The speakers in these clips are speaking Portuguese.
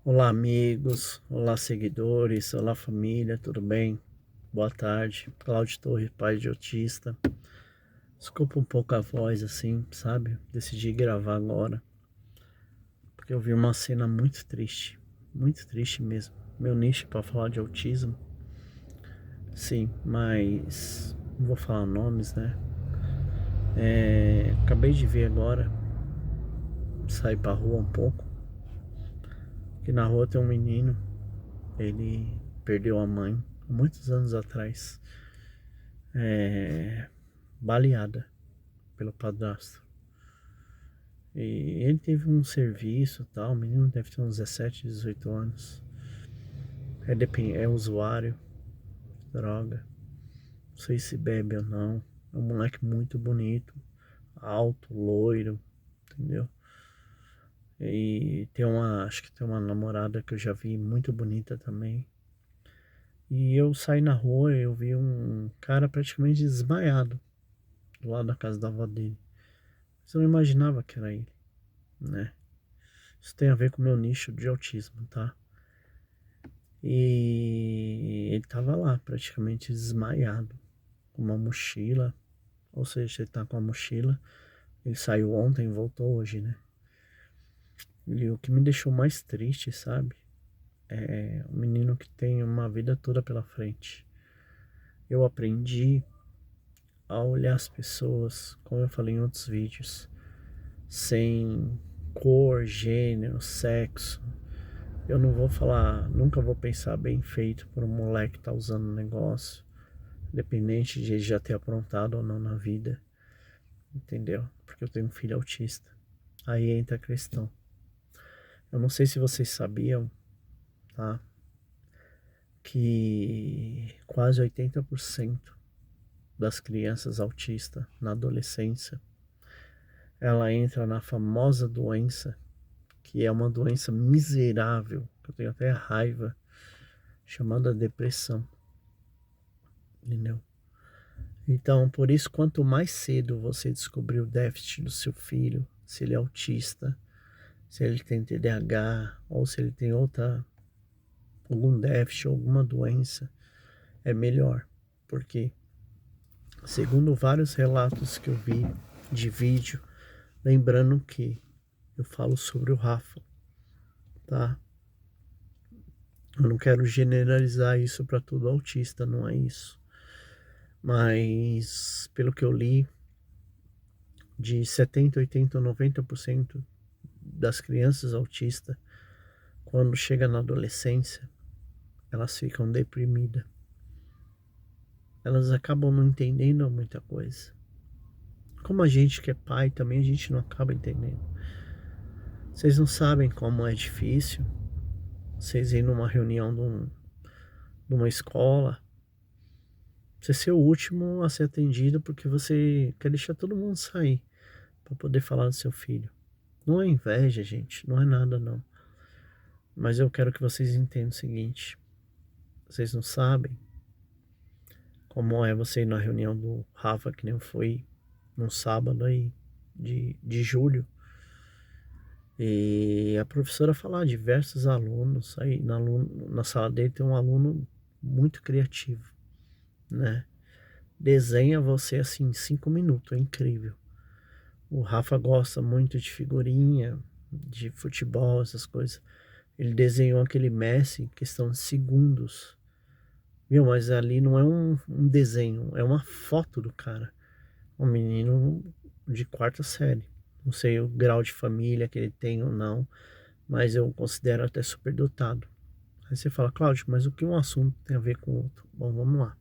Olá, amigos, olá, seguidores, olá, família, tudo bem? Boa tarde, Cláudio Torres, pai de autista. Desculpa um pouco a voz assim, sabe? Decidi gravar agora, porque eu vi uma cena muito triste mesmo. Meu nicho para falar de autismo, sim, mas não vou falar nomes, né? Acabei de ver agora, sair pra rua um pouco, que na rua tem um menino, ele perdeu a mãe muitos anos atrás. É, baleada pelo padrasto. E ele teve um serviço e tal, o menino deve ter uns 17, 18 anos. É usuário de droga, não sei se bebe ou não. É um moleque muito bonito, alto, loiro, entendeu? E acho que tem uma namorada que eu já vi muito bonita também. E eu saí na rua e eu vi um cara praticamente desmaiado do lado da casa da avó dele. Mas eu não imaginava que era ele, né? Isso tem a ver com o meu nicho de autismo, tá? E ele tava lá, praticamente desmaiado, com uma mochila. Ou seja, ele tá com a mochila. Ele saiu ontem e voltou hoje, né? E o que me deixou mais triste, sabe? É um menino que tem uma vida toda pela frente. Eu aprendi a olhar as pessoas, como eu falei em outros vídeos, sem cor, gênero, sexo. Eu não vou falar, nunca vou pensar bem feito por um moleque que tá usando um negócio, independente de ele já ter aprontado ou não na vida, entendeu? Porque eu tenho um filho autista. Aí entra a questão. Eu não sei se vocês sabiam, tá? Que quase 80% das crianças autistas na adolescência, ela entra na famosa doença, que é uma doença miserável, que eu tenho até raiva, chamada depressão, entendeu? Então, por isso, quanto mais cedo você descobrir o déficit do seu filho, se ele é autista, se ele tem TDAH ou se ele tem algum déficit, alguma doença, é melhor. Porque, segundo vários relatos que eu vi de vídeo, lembrando que eu falo sobre o Rafa, tá? Eu não quero generalizar isso para todo autista, não é isso. Mas, pelo que eu li, de 70, 80, 90% das crianças autistas, quando chega na adolescência, elas ficam deprimidas. Elas acabam não entendendo muita coisa. Como a gente que é pai também, a gente não acaba entendendo. Vocês não sabem como é difícil vocês irem numa reunião de uma escola, você ser o último a ser atendido porque você quer deixar todo mundo sair para poder falar do seu filho. Não é inveja, gente, não é nada não. Mas eu quero que vocês entendam o seguinte: vocês não sabem como é você ir na reunião do Rafa, que nem eu fui num sábado aí de julho. E a professora falar diversos alunos, aí na sala dele tem um aluno muito criativo, né? Desenha você assim em 5 minutos, é incrível. O Rafa gosta muito de figurinha, de futebol, essas coisas. Ele desenhou aquele Messi em questão de segundos. Viu, mas ali não é um desenho, é uma foto do cara. Um menino de quarta série. Não sei o grau de família que ele tem ou não, mas eu considero até superdotado. Aí você fala, Cláudio, mas o que um assunto tem a ver com o outro? Bom, vamos lá.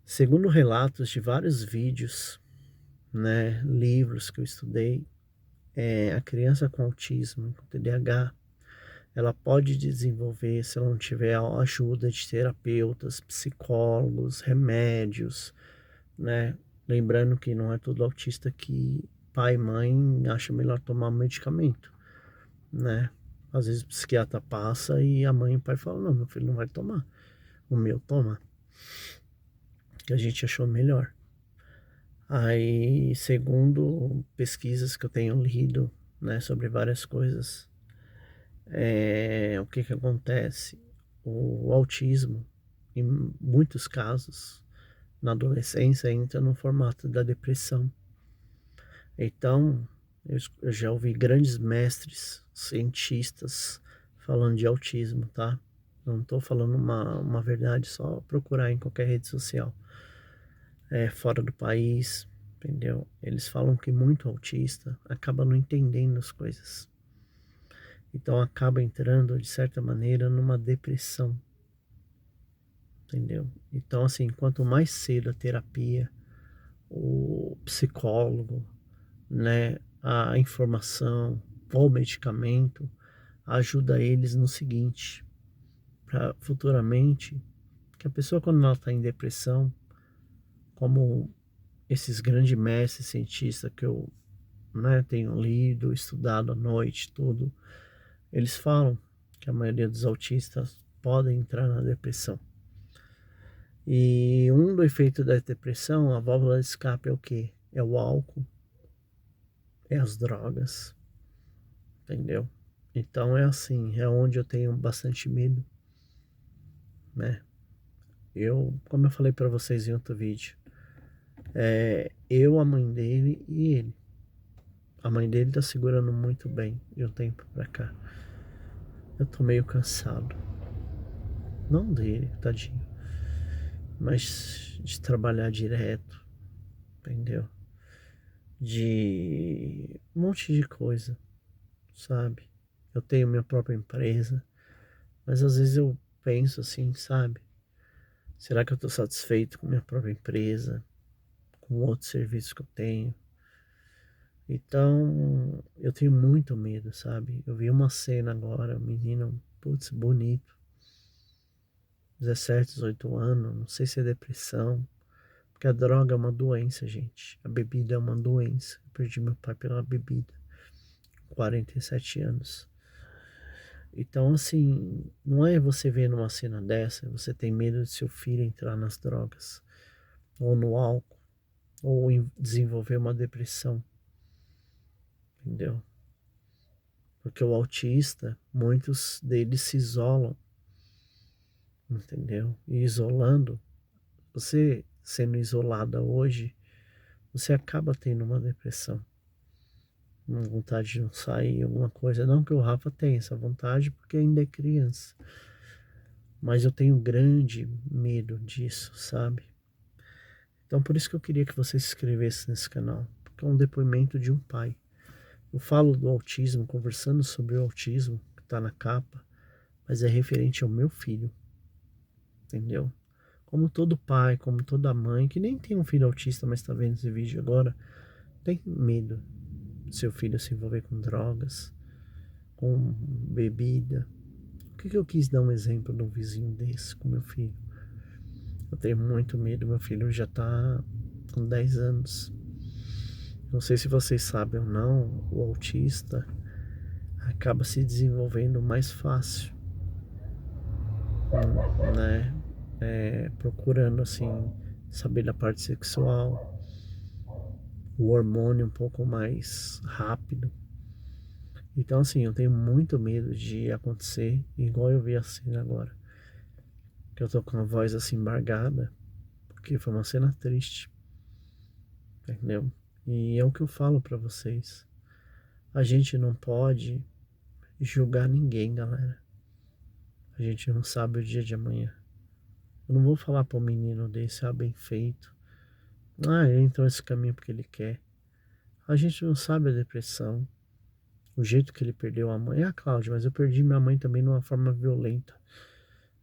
Segundo relatos de vários vídeos, né, livros que eu estudei, a criança com autismo, com TDAH, ela pode desenvolver, se ela não tiver a ajuda de terapeutas, psicólogos, remédios, né? Lembrando que não é todo autista que pai e mãe acha melhor tomar medicamento, né? Às vezes o psiquiatra passa e a mãe e o pai falam, não, meu filho não vai tomar, o meu toma, que a gente achou melhor. Aí, segundo pesquisas que eu tenho lido, né, sobre várias coisas, O que que acontece? O autismo, em muitos casos, na adolescência, entra no formato da depressão. Então, eu já ouvi grandes mestres, cientistas, falando de autismo, tá? Não estou falando uma verdade, só procurar em qualquer rede social. Fora do país, entendeu? Eles falam que muito autista acaba não entendendo as coisas. Então acaba entrando, de certa maneira, numa depressão, entendeu? Então, assim, quanto mais cedo a terapia, o psicólogo, né, a informação, ou medicamento, ajuda eles no seguinte, para futuramente, que a pessoa quando ela está em depressão, como esses grandes mestres cientistas que eu, né, tenho lido, estudado à noite, tudo, eles falam que a maioria dos autistas podem entrar na depressão. E um do efeito da depressão, a válvula de escape é o quê? É o álcool, é as drogas, entendeu? Então é assim, é onde eu tenho bastante medo, né? Como eu falei para vocês em outro vídeo, eu, a mãe dele e ele. A mãe dele tá segurando muito bem de um tempo pra cá. Eu tô meio cansado. Não dele, tadinho, mas de trabalhar direto, entendeu? De um monte de coisa, sabe? Eu tenho minha própria empresa, mas às vezes eu penso assim, sabe? Será que eu tô satisfeito com minha própria empresa, com outros serviços que eu tenho? Então, eu tenho muito medo, sabe? Eu vi uma cena agora, um menino, putz, bonito, 17, 18 anos, não sei se é depressão, porque a droga é uma doença, gente. A bebida é uma doença. Eu perdi meu pai pela bebida, 47 anos. Então, assim, não é você ver numa cena dessa, você tem medo de seu filho entrar nas drogas, ou no álcool, ou desenvolver uma depressão, entendeu? Porque o autista, muitos deles se isolam, entendeu? E isolando, você sendo isolada hoje, você acaba tendo uma depressão, uma vontade de não sair, alguma coisa. Não que o Rafa tenha essa vontade, porque ainda é criança. Mas eu tenho grande medo disso, sabe? Então por isso que eu queria que você se inscrevesse nesse canal, porque é um depoimento de um pai. Eu falo do autismo, conversando sobre o autismo, que está na capa, mas é referente ao meu filho, entendeu? Como todo pai, como toda mãe, que nem tem um filho autista, mas está vendo esse vídeo agora, tem medo de seu filho se envolver com drogas, com bebida. Por que eu quis dar um exemplo de um vizinho desse com meu filho? Eu tenho muito medo, meu filho já está com 10 anos. Não sei se vocês sabem ou não, o autista acaba se desenvolvendo mais fácil, né? Procurando assim saber da parte sexual, o hormônio um pouco mais rápido. Então assim, eu tenho muito medo de acontecer igual eu vi a cena agora, que eu tô com a voz assim embargada, porque foi uma cena triste, entendeu? E é o que eu falo pra vocês. A gente não pode julgar ninguém, galera. A gente não sabe o dia de amanhã. Eu não vou falar para um menino desse, bem feito. Ele entrou nesse caminho porque ele quer. A gente não sabe a depressão, o jeito que ele perdeu a mãe. Cláudia, mas eu perdi minha mãe também de uma forma violenta.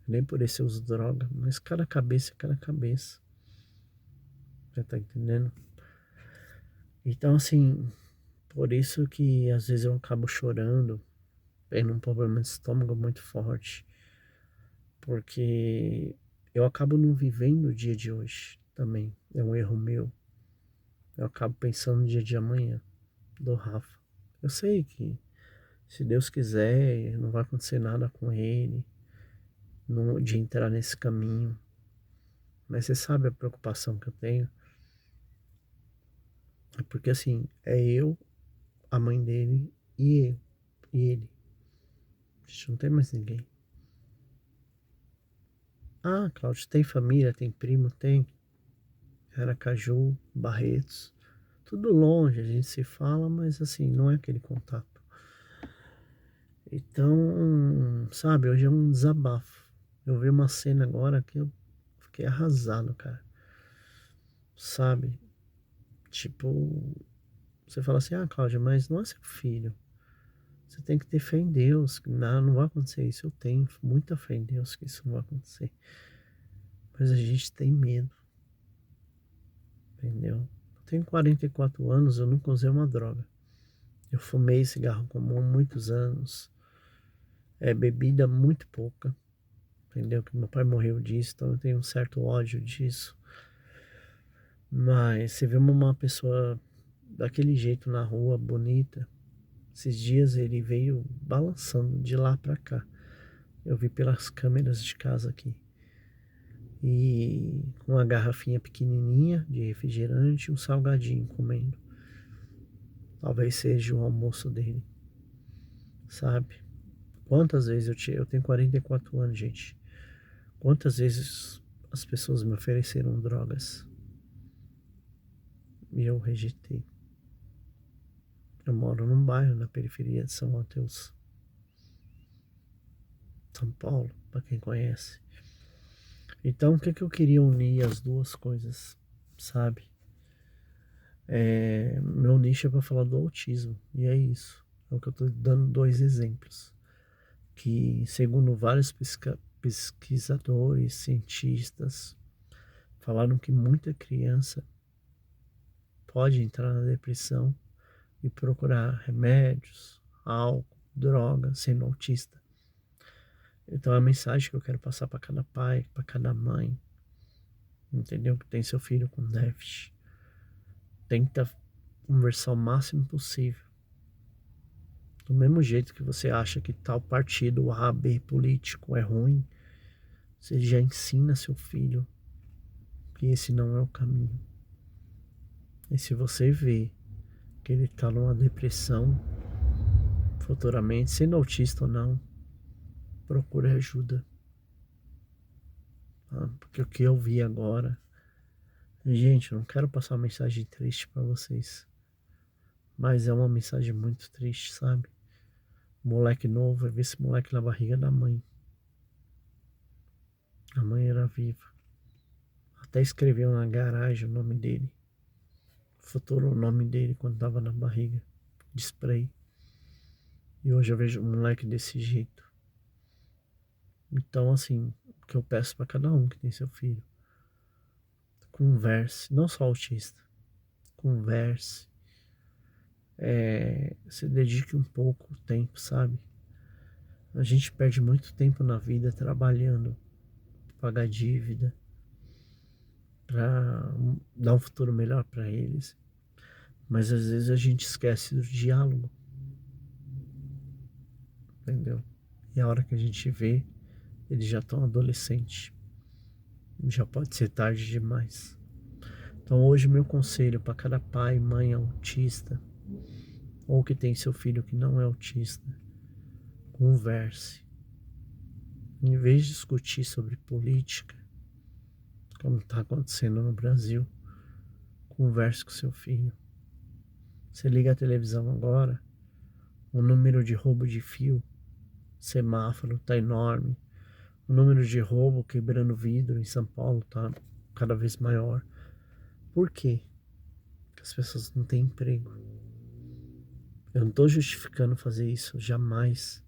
Nem por esse uso de droga, mas cada cabeça é cada cabeça. Já tá entendendo? Então, assim, por isso que às vezes eu acabo chorando, tendo um problema de estômago muito forte, porque eu acabo não vivendo o dia de hoje também. É um erro meu. Eu acabo pensando no dia de amanhã do Rafa. Eu sei que, se Deus quiser, não vai acontecer nada com ele, de entrar nesse caminho. Mas você sabe a preocupação que eu tenho? É porque assim, é eu, a mãe dele e eu, e ele. gente não tem mais ninguém. Ah, Cláudio, tem família, tem primo? Tem. Aracaju, Barretos, tudo longe, a gente se fala, mas assim, não é aquele contato. Então, sabe, hoje é um desabafo. Eu vi uma cena agora que eu fiquei arrasado, cara. Sabe? Tipo, você fala assim, ah, Cláudia, mas não é seu filho. Você tem que ter fé em Deus. Não, não vai acontecer isso. Eu tenho muita fé em Deus que isso não vai acontecer. Mas a gente tem medo, entendeu? Eu tenho 44 anos, eu nunca usei uma droga. Eu fumei cigarro comum há muitos anos. É bebida muito pouca, entendeu? Que meu pai morreu disso, então eu tenho um certo ódio disso. Mas você vê uma pessoa daquele jeito na rua, bonita. Esses dias ele veio balançando de lá pra cá. Eu vi pelas câmeras de casa aqui. E com uma garrafinha pequenininha de refrigerante e um salgadinho comendo. Talvez seja o almoço dele, sabe? Quantas vezes eu tenho 44 anos, gente. Quantas vezes as pessoas me ofereceram drogas e eu rejeitei. Eu moro num bairro na periferia de São Mateus, São Paulo, para quem conhece. Então, o que que eu queria unir as duas coisas, sabe? Meu nicho é para falar do autismo, e é isso. É o que eu estou dando dois exemplos. Que, segundo vários pesquisadores, cientistas, falaram que muita criança pode entrar na depressão e procurar remédios, álcool, droga, sendo autista. Então é a mensagem que eu quero passar para cada pai, para cada mãe, entendeu? Que tem seu filho com déficit. Tenta conversar o máximo possível. Do mesmo jeito que você acha que tal partido A, B político é ruim, você já ensina seu filho que esse não é o caminho. E se você vê que ele está numa depressão futuramente, sendo autista ou não, procure ajuda. Tá? Porque o que eu vi agora, gente, eu não quero passar uma mensagem triste para vocês, mas é uma mensagem muito triste, sabe? Moleque novo, eu vi esse moleque na barriga da mãe. A mãe era viva. Até escreveu na garagem o nome dele. Fotografou o nome dele quando tava na barriga, de spray. E hoje eu vejo um moleque desse jeito. Então, assim, o que eu peço para cada um que tem seu filho, converse, não só autista, converse, se dedique um pouco tempo, sabe? A gente perde muito tempo na vida trabalhando, pagar dívida, para dar um futuro melhor para eles. Mas às vezes a gente esquece do diálogo, entendeu? E a hora que a gente vê, eles já estão adolescentes. Já pode ser tarde demais. Então hoje meu conselho para cada pai, mãe autista, ou que tem seu filho que não é autista, converse. Em vez de discutir sobre política, como está acontecendo no Brasil, converse com seu filho. Você liga a televisão agora, o número de roubo de fio, semáforo está enorme. O número de roubo quebrando vidro em São Paulo está cada vez maior. Por quê? Porque as pessoas não têm emprego. Eu não estou justificando fazer isso, jamais.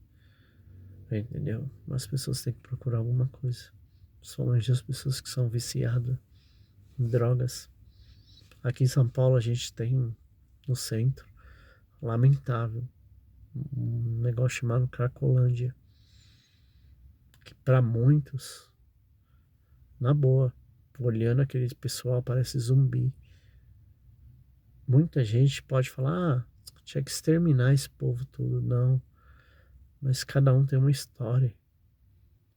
Entendeu? Mas as pessoas têm que procurar alguma coisa. Principalmente as pessoas que são viciadas em drogas. Aqui em São Paulo a gente tem no centro, lamentável, um negócio chamado Cracolândia. Que para muitos, na boa, olhando aquele pessoal parece zumbi. Muita gente pode falar, ah, tinha que exterminar esse povo todo. Não, mas cada um tem uma história.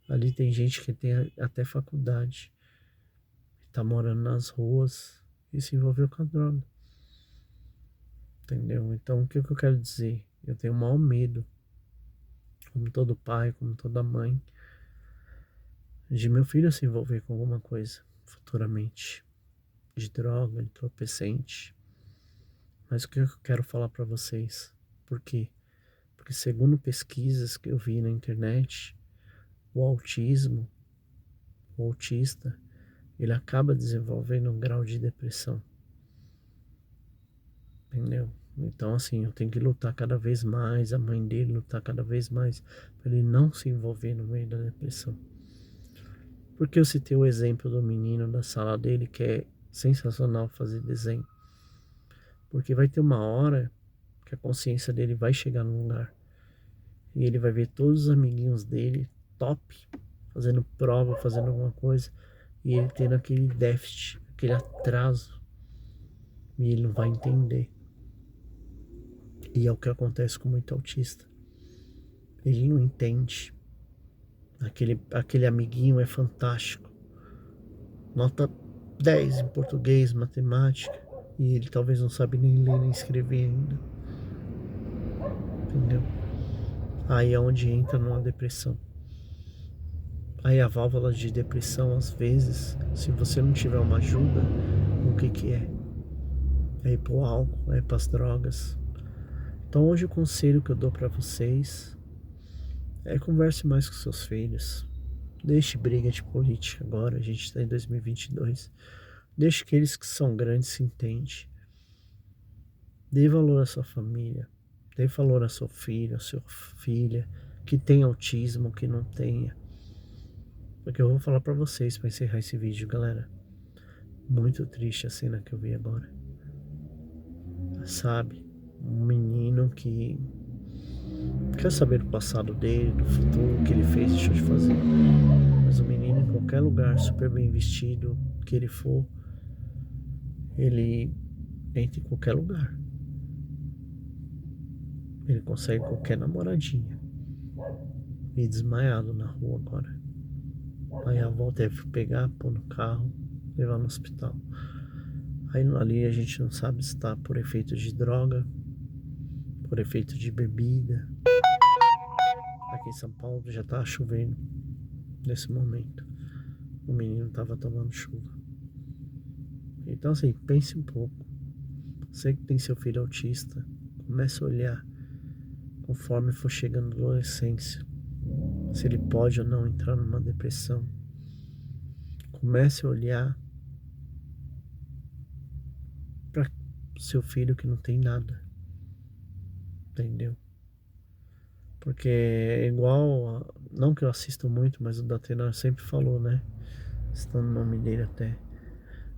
Ali tem gente que tem até faculdade, tá morando nas ruas e se envolveu com a droga. Entendeu? Então o que eu quero dizer? Eu tenho o maior medo como todo pai, como toda mãe, de meu filho se envolver com alguma coisa futuramente, de droga, de entorpecente. Mas o que eu quero falar para vocês? Por quê? Porque segundo pesquisas que eu vi na internet, o autismo, o autista, ele acaba desenvolvendo um grau de depressão, entendeu? Então assim, eu tenho que lutar cada vez mais, a mãe dele lutar cada vez mais, para ele não se envolver no meio da depressão. Porque eu citei o exemplo do menino da sala dele, que é sensacional fazer desenho. Porque vai ter uma hora que a consciência dele vai chegar num lugar. E ele vai ver todos os amiguinhos dele, top, fazendo prova, fazendo alguma coisa. E ele tendo aquele déficit, aquele atraso. E ele não vai entender. E é o que acontece com muito autista. Ele não entende. Aquele amiguinho é fantástico. Nota 10 em português, matemática. E ele talvez não sabe nem ler nem escrever ainda. Entendeu? Aí é onde entra numa depressão. Aí a válvula de depressão, às vezes, se você não tiver uma ajuda, o que que é? É ir pro álcool, é ir pras drogas. Então hoje o conselho que eu dou para vocês é converse mais com seus filhos. Deixe briga de política agora, a gente está em 2022. Deixe que eles que são grandes se entendem. Dê valor à sua família. Dê valor ao seu filho, à sua filha, que tem autismo, que não tenha. Porque eu vou falar para vocês para encerrar esse vídeo, galera. Muito triste a cena que eu vi agora. Sabe? Um menino que quer saber do passado dele, do futuro, o que ele fez, deixou de fazer. Mas o menino, em qualquer lugar, super bem vestido que ele for, ele entra em qualquer lugar. Ele consegue qualquer namoradinha. E desmaiado na rua agora. Aí a avó teve que pegar, pôr no carro, levar no hospital. Aí ali a gente não sabe se está por efeito de droga, por efeito de bebida. Aqui em São Paulo já tá chovendo nesse momento. O menino tava tomando chuva. Então assim, pense um pouco. Você que tem seu filho autista, comece a olhar conforme for chegando na adolescência. Se ele pode ou não entrar numa depressão. Comece a olhar para seu filho que não tem nada. Entendeu? Porque é igual, não que eu assisto muito, mas o Datena sempre falou, né? Está no nome dele até.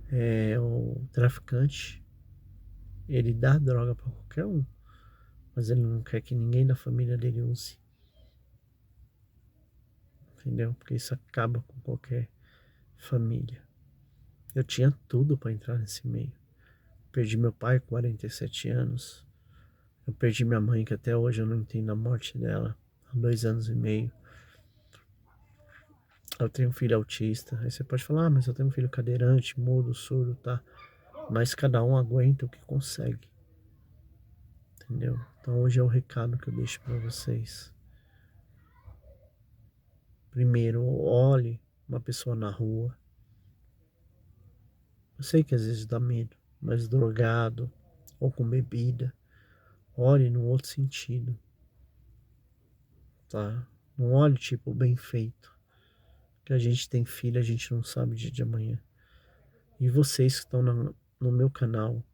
É o traficante, ele dá droga para qualquer um, mas ele não quer que ninguém da família dele use. Entendeu? Porque isso acaba com qualquer família. Eu tinha tudo para entrar nesse meio. Perdi meu pai com 47 anos. Eu perdi minha mãe, que até hoje eu não entendo a morte dela, há 2 anos e meio. Eu tenho um filho autista. Aí você pode falar, mas eu tenho um filho cadeirante, mudo, surdo, tá? Mas cada um aguenta o que consegue. Entendeu? Então hoje é o recado que eu deixo para vocês. Primeiro, olhe uma pessoa na rua. Eu sei que às vezes dá medo, mas drogado ou com bebida, olhe no outro sentido, tá? Não olhe tipo bem feito. Que a gente tem filho, a gente não sabe o dia de amanhã. E vocês que estão no meu canal,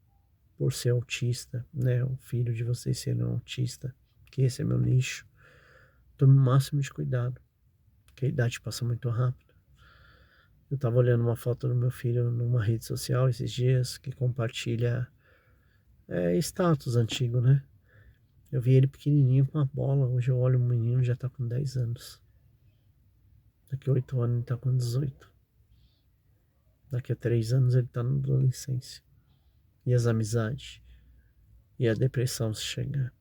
por ser autista, né? O filho de vocês sendo autista, que esse é meu nicho, tome o máximo de cuidado, porque a idade passa muito rápido. Eu tava olhando uma foto do meu filho numa rede social esses dias, que compartilha status antigo, né? Eu vi ele pequenininho com a bola, hoje eu olho o menino já tá com 10 anos. Daqui a 8 anos ele tá com 18. Daqui a 3 anos ele tá na adolescência. E as amizades. E a depressão se chegar.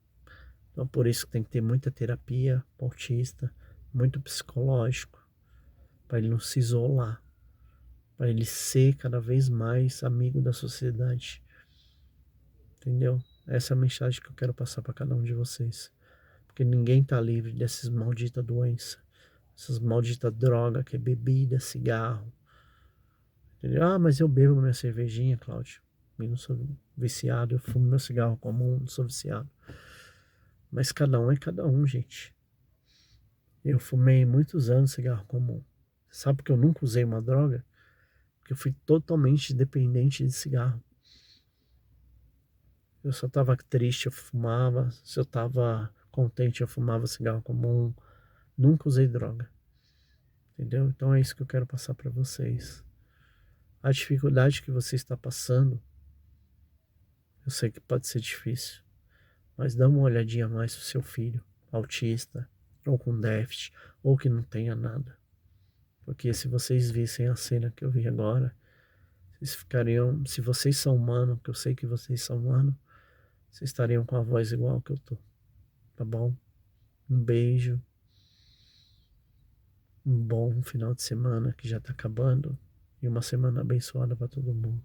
Então por isso que tem que ter muita terapia autista, muito psicológico, para ele não se isolar, para ele ser cada vez mais amigo da sociedade. Entendeu? Essa é a mensagem que eu quero passar para cada um de vocês. Porque ninguém tá livre dessas malditas doenças. Essas malditas drogas que é bebida, cigarro. Entendeu? Ah, mas eu bebo minha cervejinha, Cláudio. Eu não sou viciado, eu fumo meu cigarro comum, não sou viciado. Mas cada um é cada um, gente. Eu fumei muitos anos cigarro comum. Sabe que eu nunca usei uma droga? Porque eu fui totalmente dependente de cigarro. Eu só tava triste, eu fumava. Se eu tava contente, eu fumava cigarro comum. Nunca usei droga. Entendeu? Então é isso que eu quero passar para vocês. A dificuldade que você está passando, eu sei que pode ser difícil, mas dá uma olhadinha mais pro seu filho, autista, ou com déficit, ou que não tenha nada. Porque se vocês vissem a cena que eu vi agora, vocês ficariam, se vocês são humanos, que eu sei que vocês são humanos, vocês estariam com a voz igual que eu tô, tá bom? Um beijo, um bom final de semana que já tá acabando e uma semana abençoada para todo mundo.